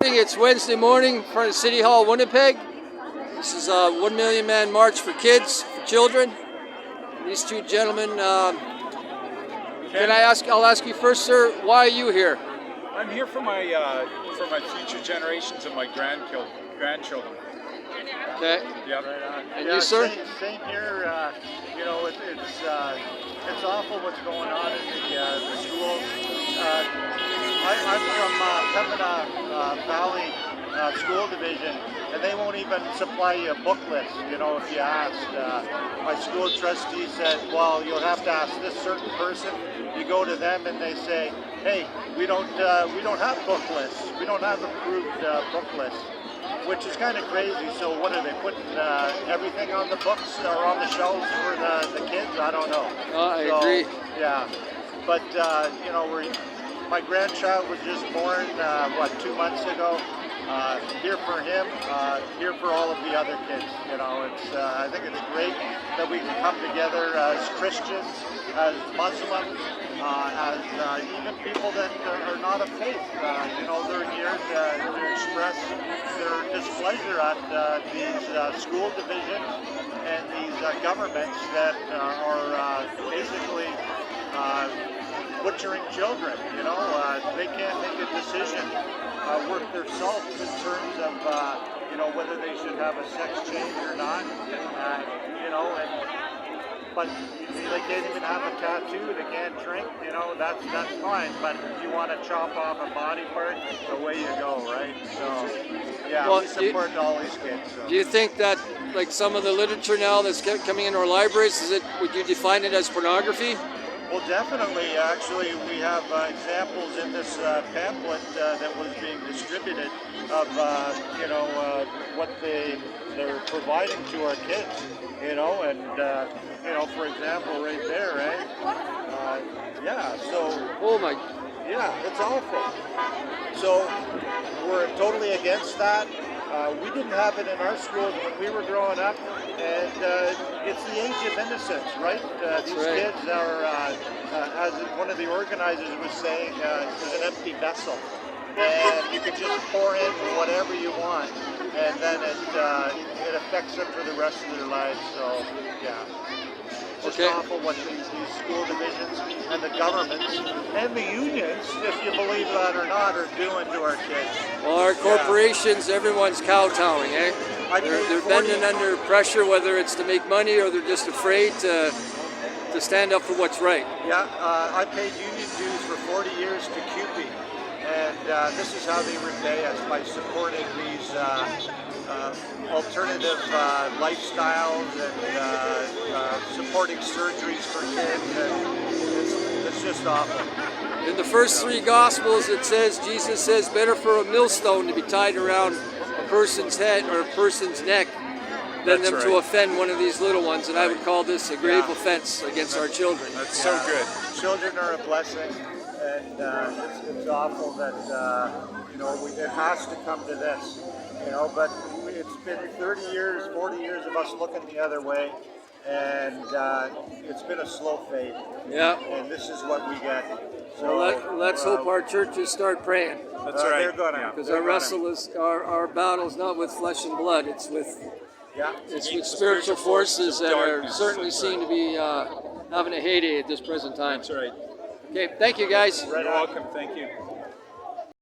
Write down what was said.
It's Wednesday morning in front of City Hall, Winnipeg. This is a 1 Million Man March for kids, for children. These two gentlemen, I'll ask you first, sir, why are you here? I'm here for my future generations and my grandchildren. Okay. Yep. And you, sir? Same here. It's awful what's going on in the schools. I'm from Pembina Valley School Division, and they won't even supply you a book list. You know, if you asked, my school trustee said, "Well, you'll have to ask this certain person." You go to them, and they say, "Hey, we don't have book lists. We don't have approved book lists." Which is kind of crazy. So what are they putting everything on the books or on the shelves for the kids? I don't know. I agree. Yeah, but my grandchild was just born 2 months ago. Here for him, here for all of the other kids. You know, I think it's great that we can come together as Christians, as Muslims, as even people that are not of faith. They're here to express their displeasure at these school divisions and these governments that are basically butchering children. They can't make a decision worth their salt in terms of whether they should have a sex change or not. But they can't even have a tattoo. They can't drink. That's fine. But if you want to chop off a body part, away you go, right? So yeah, we support all these kids. So. Do you think that, like some of the literature now that's coming into our libraries, would you define it as pornography? Well, definitely. Actually, we have examples in this pamphlet that was being distributed of what they're providing to our kids. For example, right there, right? Oh my. Yeah, it's awful. So we're totally against that. We didn't have it in our schools when we were growing up, and it's the age of innocence, right? These kids are, as one of the organizers was saying, is an empty vessel, and you can just pour in whatever you want, and then it affects them for the rest of their lives. So yeah. It's awful what these school divisions and the governments and the unions, if you believe that or not, are doing to our kids. Well, our corporations, everyone's kowtowing, eh? They're bending under pressure, whether it's to make money or they're just afraid to stand up for what's right. Yeah, I paid union dues for 40 years to CUPE, and this is how they repay us, by supporting these alternative lifestyles and supporting surgeries for kids. It's just awful. In the first three Gospels, it says, Jesus says, better for a millstone to be tied around a person's head or a person's neck than them to offend one of these little ones. And I would call this a grave offense against our children. That's so good. Children are a blessing, and it's awful that it has to come to this. But it's been 30 years, 40 years of us looking the other way, and it's been a slow fade. Yeah. And this is what we get. So let's hope our churches start praying. That's right. They're gonna. Because our battle is not with flesh and blood. It's with with spiritual forces that are certainly seem to be having a heyday at this present time. That's right. Okay, thank you guys. You're welcome. Thank you.